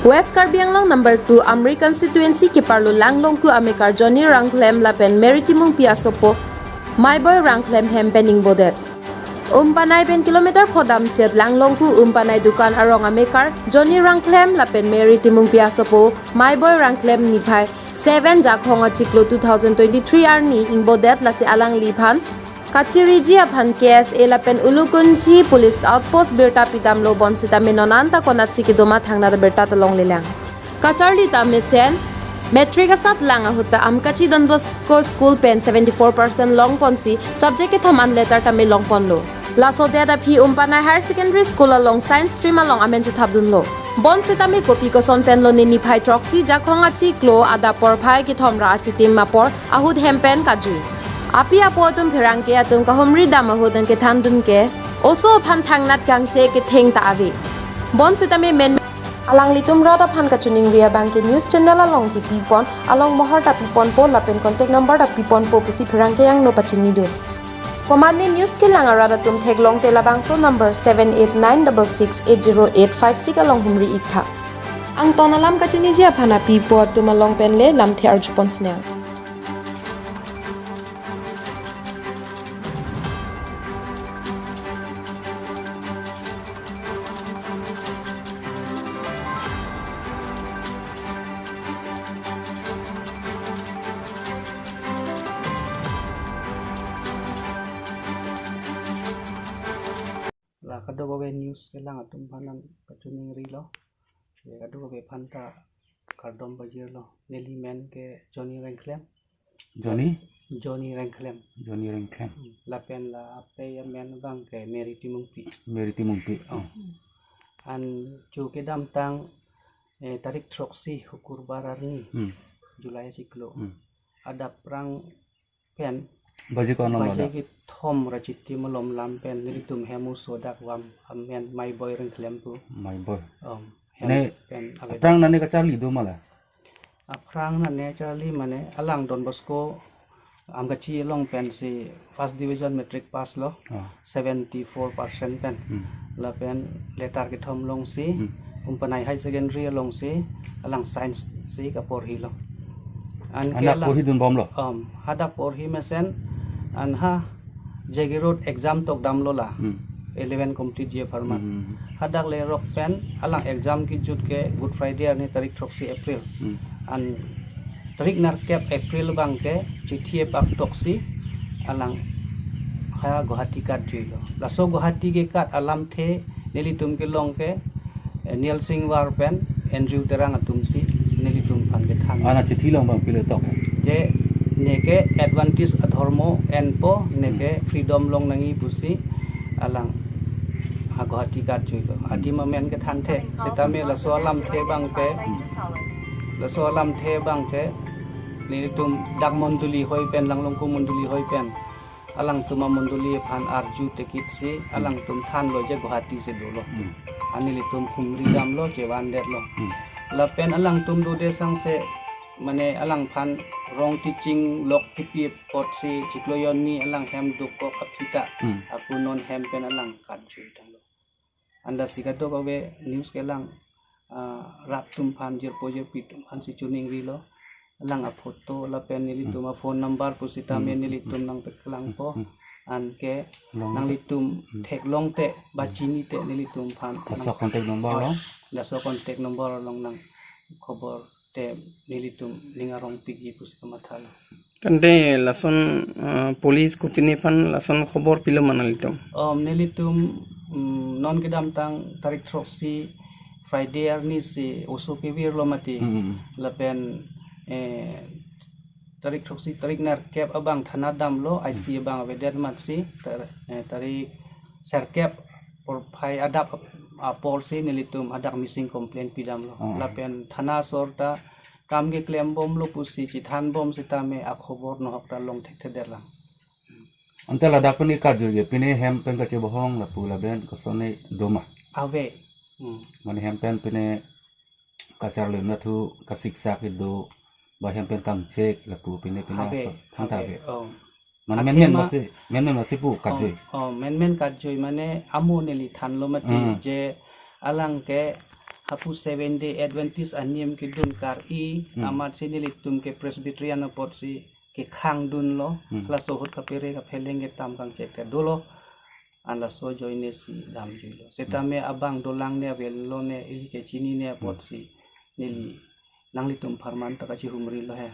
West Karbi Inglong No.2 Constituency keparlo langlong ku amekar Johnny Ryngkhlem lapen meritimung piasopo Myboy Ryngkhlem hempening bodet. Umpanay pen kilometer podam chet langlong ku umpanay dukan arong amekar Johnny Ryngkhlem lapen meritimung piasopo Myboy Ryngkhlem nipai 7 jakhonga chiklo 2023 arni ing bodet lasi alang lipan Kachiriji aphan KSA lapen ulukunchi police outpost Abirta pidamlo pusitame nonanta konatsi kidoma thangna Abirta talong lilang. Kacharli tamisen metric asat lang ahuta amkachi Don Bosco school pen 74% long ponsi subject ke thaman letter tame long ponlo. Laso deda phi umpanai higher secondary school along science stream along amenche thabdunlo. Pusitame Kopi Koson penlo ni phai troxy jakhonga chiklo ada por phai ki thomra achi tim mapor ahut hempen kaju. Api apo atum phirang ke atum kahomri dama hodang ke thandun ke oso phan thangnat gangche ke theng ta avi Pusitame men alang litum rada phan ka chuning ria bank ke news channel along ki pipon along mohar ta pipon po lapen contact number ta pipon po pusi phirang ke yang no pachini do command news ke lang rada tum theglong te labang so number 7896680856 along humri ikha ang tonalam ka chini ja phana pipo tum along pen le lam the arjupon snel Kado gawe news kelang atum panan kacuning rilo kado gawe panta kardom bajir lo neli men ke Johnny Ryngkhlem lapen la ape ya men bang ke meritimung pi an chu ke dam tang tarik troksi hukur bararni Julai siklo ada perang pen Baji kono ada. Baji thom rachiti molom lampen nilitum hemu Sodak wam amen Myboy Ryngkhlem tu. Myboy. Ne aprang nane kacali do mala. Aprang nane kacali mane alang Don Bosco amgachi long pen si first division metric pass lo 74% pen. La pen letar ke thom long si umpanai high secondary long si alang science si kapor hi lo. Anak porhi dun bom lo. Hadak porhi mesen anha jegi road exam tok dam lola 11 complete ye farman hadak le rock pen alang exam ki jut ke good friday ni tarik 3 april an tarik nar kep april bang ke chithie pak toksi alang ha guwahati kat juilo laso guwahati ke kat alam the nelitum ke long ke niel singh war pen andrew terang atum si nelitum pan ke thang ana chithi long bang pile tok je neke advantage adhormo enpo neke freedom long nangi pusi alang hagohati kat juilo adi mamen ke thanthe setame laso alam the bang ke ni tum dak monduli hoi pen langlong ku monduli hoi pen alang tuma monduli phan arju tekit si alang tum than lo je guwahati se dolo ani litum humri dam lo je wandet lo la pen alang tum do de sang se mane alang phan rong teaching lok pipi pot si chikloyon ni alang hem dukko kapita aku non hem pen alang kadju talo anda sikado gawe news kelang rap tum phan jir poje pitum phan si chuning rilo alang a photo la pen nilitum a phone number pusitame nilitum nang peklang po an ke nang litum theklong te bachini te nilitum phan so contact number lo la so contact number long nang khobor te nilitum lingarong pigi pusikamathala kande lason police kutini pan lason khobor pilo manalitum nilitum non kedam tang tarik troksi friday arni si uso kebir lo mati lapen tarik troksi tarik nar kep abang thana dam lo IC abang Awedet matsi tarik serkep por phai adap polsi nilitum adak missing complaint pidam lo lapen thana sorta kam ge claim bom lo pusi chithan bom sitame a khobor no hokta long thek thederlang ante ladak pani kaju ye pine hem pen ka che bohong la pula ben kosone doma awe mane hem pen pine kasar le na thu kasiksa ke do ba hem pen tang chek la pu pine so thanta be man men masih pu kaju men kaju mane amu neli than lo mati je alang ke hapu 7-day Adventist anyem ke dun kar I amat sinilitum ke Presbyterian pot si ke khang dun lo la sohut kapere ka pheleng ke tam kang cek dolo an la so joine si dam julo setame abang dolang ne vello ne ili ke chini ne pot si nili nangli tum farman ta ka chi humri lo he